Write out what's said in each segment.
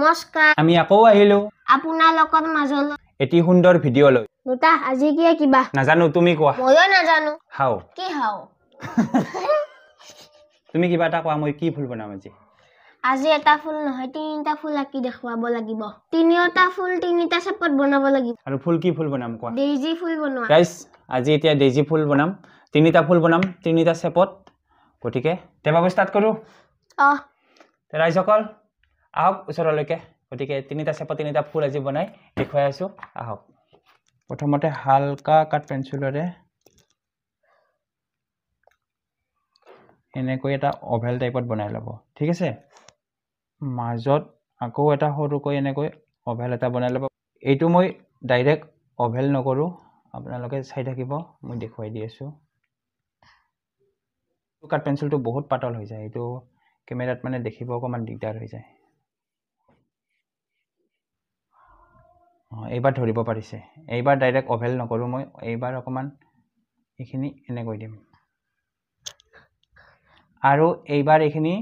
নমস্কাৰ আমি আকৌ আহিলো আপোনালোকৰ মাজলৈ এটি সুন্দৰ ভিডিঅ' লৈ দুটা আজি কি কিবা নাজানো তুমি কোৱা ময়ো নাজানো হাও কি হাও তুমি কিবা এটা কোৱা মই কি ফুল বনাম আজি এটা ফুল নহয় তিনিটা ফুল আঁকি দেখুৱাব লাগিব তিনিটা ফুল তিনিটা চেপত বনাব লাগিব আৰু ফুল কি ফুল বনাম কোৱা ডেইজি ফুল বনোৱা গাইস আজি এতিয়া ডেইজি ফুল বনাম তিনিটা ফুল বনাম তিনিটা চেপত গটিকে তেবাব ষ্টাৰ্ট কৰো ৰাইজসকল আহক ওচৰলৈকে গটিকে তিনিটা চেপত তিনিটা ফুল আজি বনাই দেখুৱাই আছো আহক প্ৰথমতে হালকা কাট পেন্সিলৰে এনেকৈ এটা ওভেল টাইপত বনাই লব ঠিক আছে মাজত আকৌ এটা সৰুকৈ এনেকৈ ওভেল এটা বনাই লব এইটো মই ডাইৰেক্ট ওভেল নকৰো আপোনালোকে চাই থাকিব মই দেখুৱাই দি আছো কাট পেন্সিলটো বহুত পাতল হৈ যায় এইটো কেমেৰাত মানে দেখিব অকমান দিগদাৰ হৈ যায় এইবাৰ ধৰিব পাৰিছে এইবাৰ ডাইৰেক্ট ওভেল নকৰো মই এইবাৰ অকমান এখিনি এনেকৈ দিম আৰু এইবাৰ এখিনি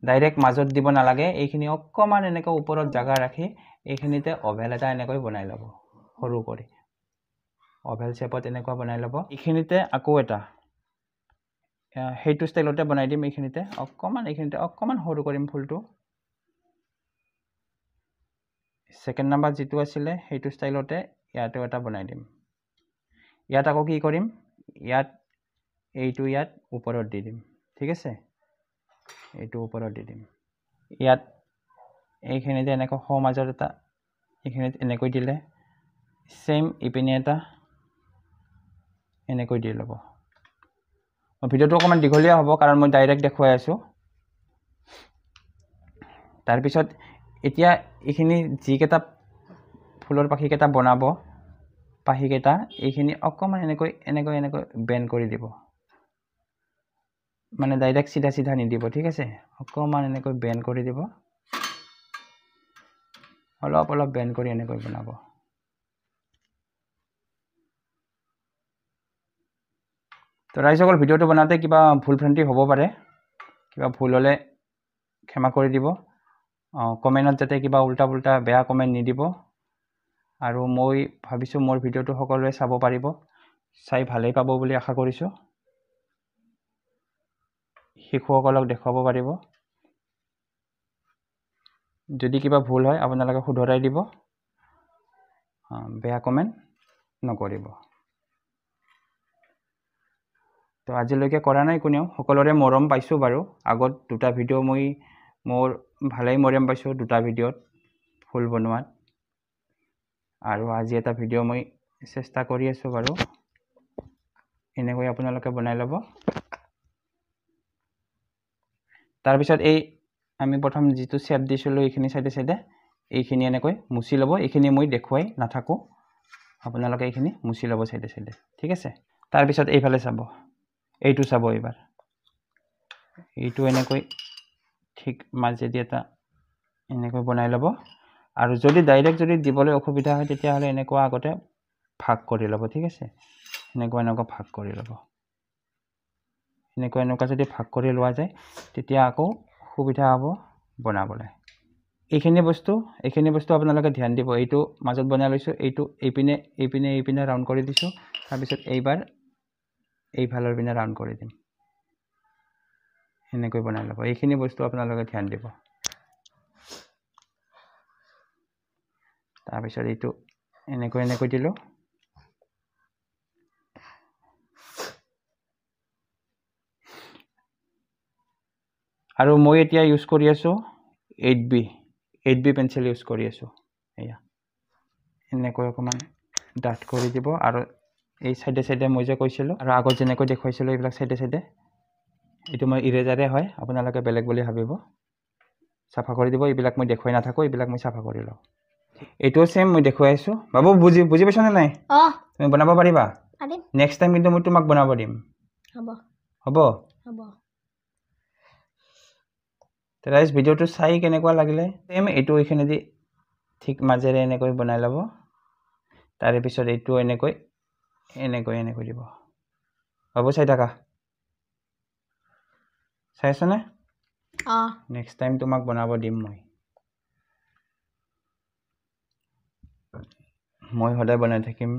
ডাইৰেক্ট মাজত দিব নালাগে এইখিনি অকমান এনেকৈ ওপৰত জাগা ৰাখি এইখিনিতে ওভেল এটা এনেকৈ বনাই লব সৰু কৰি ওভেল শেপত এনেকৈ বনাই লব এইখিনিতে আকৌ এটা হেইটো ষ্টাইলতে বনাই দিম এইখিনিতে অকমান সৰু কৰিম ফুলটো সেকেন্ড নাম্বাৰ যেটো আছিল হেইটো ষ্টাইলতে ইয়াটো এটা বনাই দিম ইয়াত আকৌ কি কৰিম ইয়াত এইটো ইয়াত ওপৰত দি দিম ঠিক আছে এইটো ওপৰত দি দিম ইয়াত এইখিনিতে এনেকৈ সমাজৰ এটা এইখিনিত এনেকৈ দিলে সেম ইপিনে এটা এনেকৈ দি লব ভিডিওটো অকমান দীঘলীয়া হ'ব কাৰণ মই ডাইৰেক্ট দেখুৱাই আছো তাৰ পিছত এতিয়া এইখিনি যি কেটা ফুলৰ পাখি কেটা বনাব পাখি কেটা এইখিনি অকমান এনেকৈ বেন্ড কৰি দিব মানে ডাইৰেক্ট সিধা সিধা নিদিব ঠিক আছে অকমান এনেকৈ বেন্ড কৰি দিব অলপ বেন্ড কৰি এনেকৈ বনাব তো ৰাইজসকল ভিডিওটো বনাতে কিবা ভুল ভ্ৰান্তি হ'ব পাৰে কিবা ভুল হলে ক্ষমা কৰি দিব কমেন্টত যাতে কিবা উল্টা পুল্টা বেয়া কমেন্ট নিদিব আৰু মই ভাবিছো মোৰ ভিডিওটো সকলোৱে চাব পাৰিব চাই ভালেই পাব বুলি আশা কৰিছো শিশুসকলক দেখাব পাৰিব যদি কিবা ভুল হয় আপোনালোকে শুধৰাই দিব বেয়া কমেন্ট নকৰিব তো আজিলৈকে কৰা নাই কোনেও সকলোৰে মৰম পাইছো বাৰু আগত দুটা ভিডিও মই মোৰ ভালেই মৰম পাইছো দুটা ভিডিওত ফুল বনোৱাত আৰু আজি এটা ভিডিও মই চেষ্টা কৰি আছো বাৰু এনেকৈ আপোনালোকে বনাই লব তাৰ পিছত এই আমি প্ৰথম যেটো শেপ দিছিলো এইখিনি সাইডে এইখিনি এনেকৈ মুছি লব এইখিনি মই দেখুৱাই নাথাকো আপোনালোকে এইখিনি মুছি লব সাইডে ঠিক আছে তাৰ পিছত এইফালে চাব এইটো চাব এবাৰ এইটো এনেকৈ ঠিক মাজেদি এটা এনেকৈ বনাই লব আৰু যদি ডাইৰেক্ট যদি দিবলৈ অসুবিধা হয় তেতিয়া হলে এনেকুৱা আগতে ভাগ কৰি লব ঠিক আছে এনেকুৱা ভাগ কৰি লব এনেকুৱা যদি ভাগ কৰি লোৱা যায় তেতিয়া আকৌ সুবিধা হ'ব বনাবলৈ এইখিনি বস্তু আপোনালোকে ধ্যান দিব এইটো মাজত বনাই লৈছো এইটো এইপিনে ৰাউন্ড কৰি দিছো তাৰ পিছত এইবাৰ এই ভালৰ পিনে ৰাউন্ড কৰি দিম এনেকৈ বনাই লব এইখিনি বস্তু আপোনালোকে ধ্যান দিব তাৰ পিছত এইটো এনেকৈ দিলো আৰু মই এতিয়া ইউজ কৰি আছো 8B পেন্সিল ইউজ কৰি আছো এয়া এনেকৈ অকমান ডাট কৰি দিব আৰু এই সাইডে মই যে কৈছিলো আৰু আগত যেনেকৈ দেখুৱাইছিলো এইবিলাক সাইডে এটো মই ইৰেজাৰে হয় আপোনালোকে বেলেগ বুলি ভাবিব সাফা কৰি দিব এইবিলাক মই দেখুৱাই নাথাকো এইবিলাক মই সাফা কৰি লও এটো সেম মই দেখুৱাই আছো বাবু বুজি পাইছ না নাই তুমি বনাব পাৰিবা পাৰিম নেক্সট টাইম কিন্তু মই তোমাক বনাব দিম হ'ব ৰাইজ ভিডিওটো চাই কেনেকুৱা লাগিলে সেম এটো এইখিনি দি ঠিক মাজেৰে এনেকৈ বনাই লব তাৰে পিছত এইটো এনেকৈ দিব বাবু চাই থাকা চাইছনে নেক্সট টাইম তোমাক বনাব দিম মই মই সদায় বনাই থাকিম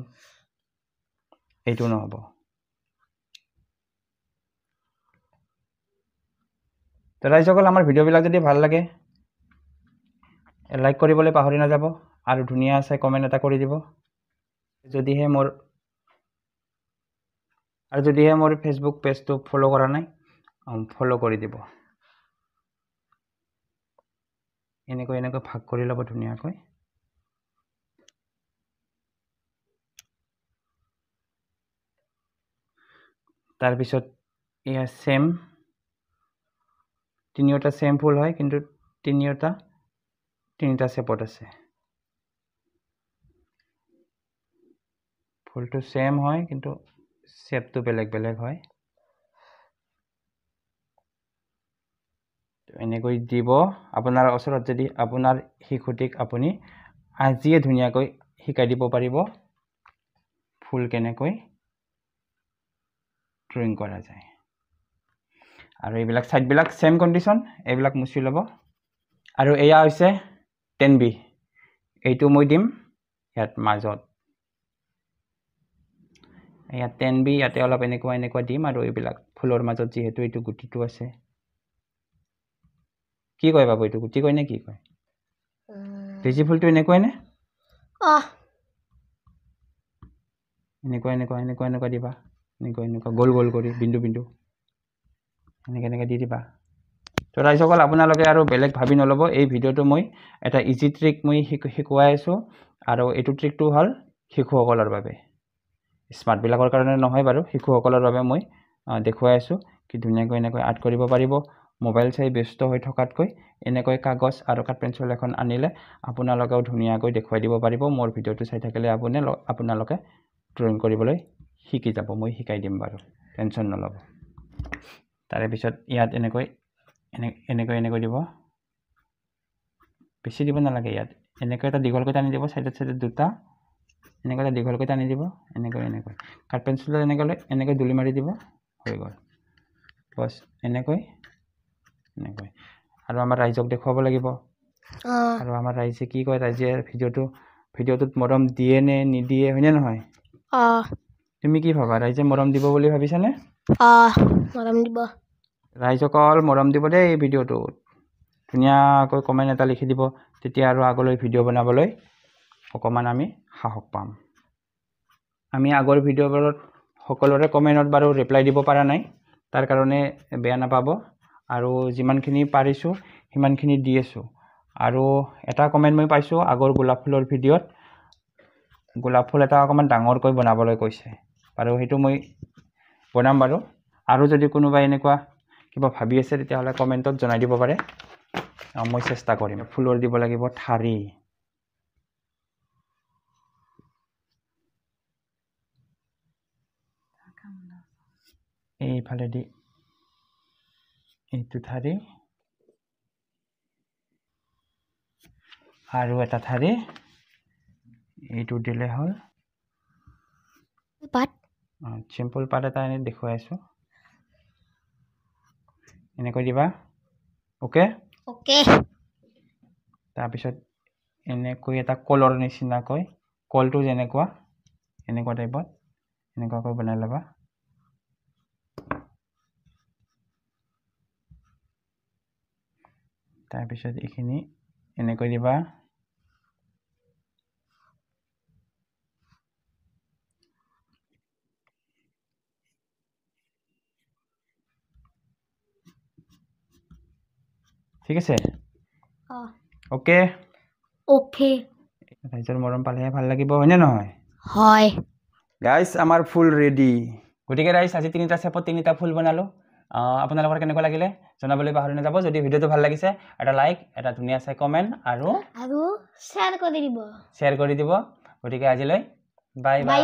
এইটো নহ'ব। তো ৰাইজসকল, আমাৰ ভিডিঅ'বিলাক যদি ভাল লাগে লাইক কৰিবলৈ পাহৰি নাযাব আৰু ধুনীয়া আছে কমেণ্ট এটা কৰি দিব। যদিহে মোৰ ফেচবুক পেজটো ফ'ল' কৰা নাই ফ'ল' কৰি দিব। এনেকৈ ভাগ কৰি ল'ব ধুনীয়াকৈ। তাৰপিছত এয়া ছেম, তিনিওটা ছেম ফুল হয়, কিন্তু তিনিটা শেপত আছে। ফুলটো ছেম হয় কিন্তু শেপটো বেলেগ বেলেগ হয়। এনেকৈ দিব। আপোনাৰ ওচৰত যদি আপোনাৰ শিশুটিক আপুনি আজিয়ে ধুনীয়াকৈ শিকাই দিব পাৰিব ফুল কেনেকৈ ড্ৰয়িং কৰা যায়। আৰু এইবিলাক সাইডবিলাক ছেম কণ্ডিশ্যন, এইবিলাক মুছি ল'ব। আৰু এয়া হৈছে 10B, এইটো মই দিম ইয়াত মাজত। ইয়াত 10B, ইয়াতে অলপ এনেকুৱা দিম। আৰু এইবিলাক ফুলৰ মাজত যিহেতু এইটো গুটিটো আছে, কি কয় বাবু, এইটো গুটি কয় নে কি কয়? ডেজি ফুলটো এনেকুৱাই নে? এনেকুৱা দিবা, এনেকুৱা গোল গোল কৰি বিন্দু এনেকৈ দি দিবা। তো ৰাইজসকল, আপোনালোকে আৰু বেলেগ ভাবি নল'ব। এই ভিডিঅ'টো মই এটা ইজি ট্ৰিক মই শিকোৱাই আছোঁ। আৰু এইটো ট্ৰিকটো হ'ল শিশুসকলৰ বাবে, স্মাৰ্টবিলাকৰ কাৰণে নহয় বাৰু, শিশুসকলৰ বাবে মই দেখুৱাই আছোঁ কি ধুনীয়াকৈ এনেকৈ আৰ্ট কৰিব পাৰিব। মোবাইল চাই ব্যস্ত হৈ থকাতকৈ এনেকৈ কাগজ আৰু কাঠ পেঞ্চিল এখন আনিলে আপোনালোকেও ধুনীয়াকৈ দেখুৱাই দিব পাৰিব। মোৰ ভিডিঅ'টো চাই থাকিলে আপোনালোকে ড্ৰয়িং কৰিবলৈ শিকি যাব। মই শিকাই দিম বাৰু, টেনশ্যন নল'ব। তাৰে পিছত ইয়াত এনেকৈ দিব, বেছি দিব নালাগে। ইয়াত এনেকৈ এটা দীঘলকৈ টানি দিব, চাইডে দুটা এনেকৈ এটা দীঘলকৈ টানি দিব, এনেকৈ কাঠ পেঞ্চিলত এনেকৈ দুলি মাৰি দিব, হৈ গ'ল। বছ এনেকৈ। আৰু আমাৰ ৰাইজক দেখুৱাব লাগিব। আৰু আমাৰ ৰাইজে কি কয়, ৰাইজে ভিডিঅ'টোত মৰম দিয়ে নে নিদিয়ে, হয়নে নহয়? তুমি কি ভাবা, ৰাইজে মৰম দিব বুলি ভাবিছানে? মৰম দিব। ৰাইজসকল মৰম দিব দেই। ভিডিঅ'টোত ধুনীয়াকৈ কমেণ্ট এটা লিখি দিব, তেতিয়া আৰু আগলৈ ভিডিঅ' বনাবলৈ অকণমান আমি সাহস পাম। আমি আগৰ ভিডিঅ'বোৰত সকলোৰে কমেণ্টত বাৰু ৰিপ্লাই দিব পৰা নাই, তাৰ কাৰণে বেয়া নাপাব। আৰু যিমানখিনি পাৰিছোঁ সিমানখিনি দি আছোঁ। আৰু এটা কমেণ্ট মই পাইছোঁ, আগৰ গোলাপ ফুলৰ ভিডিঅ'ত গোলাপ ফুল এটা অকণমান ডাঙৰকৈ বনাবলৈ কৈছে বাৰু, সেইটো মই বনাম বাৰু। আৰু যদি কোনোবাই এনেকুৱা কিবা ভাবি আছে তেতিয়াহ'লে কমেণ্টত জনাই দিব পাৰে, মই চেষ্টা কৰিম। ফুলৰ দিব লাগিব ঠাৰি, এইফালেদি এইটো ঠাৰি, আৰু এটা ঠাৰি এইটো দিলে হ'ল। পাত, চিম্পল পাত এটা এনে দেখুৱাই আছোঁ, এনেকৈ দিবা। অ'কে। তাৰপিছত এনেকৈ এটা কলৰ নিচিনাকৈ, কলটো যেনেকুৱা এনেকুৱা টাইপত এনেকুৱাকৈ বনাই ল'বা। তাৰপিছত এইখিনি এনেকৈ দিবা। ঠিক আছে? অ'কে। ৰাইজৰ মৰম পালেহে ভাল লাগিব, হয়নে নহয়? হয়। গাইজ, আমাৰ ফুল ৰেডি। গতিকে ৰাইজ, আজি 3টা শেপত 3টা ফুল বনালোঁ। আপোনালোকৰ কেনেকুৱা লাগিলে জনাবলৈ পাহৰি নাযাব। যদি ভিডিঅ'টো ভাল লাগিছে এটা লাইক, এটা ধুনীয়া চাই কমেণ্ট আৰু শ্বেয়াৰ কৰি দিব। গতিকে আজিলৈ বাই বাই।